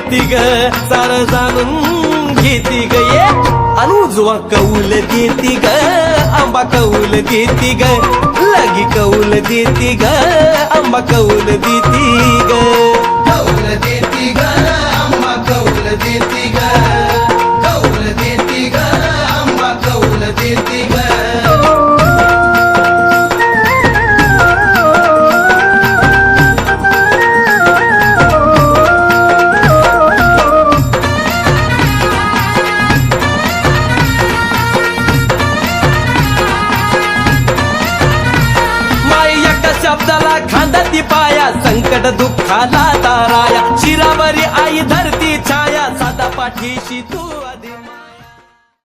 देती ग, सारं जाणून घेती ग ये. आणि उजवा कौल देती ग, आंबा कौल देती ग, लगी कौल देती ग, आंबा कौल देती ग. कौल देती ग, आंबा कौल देती ग, कौल देती ग, आंबा कौल देती ग. शब्दाला खांदाती पाया, संकट दुःखाला ताराया, शिरावरी आई धरती छाया, साधा पाठीशी तू आधी.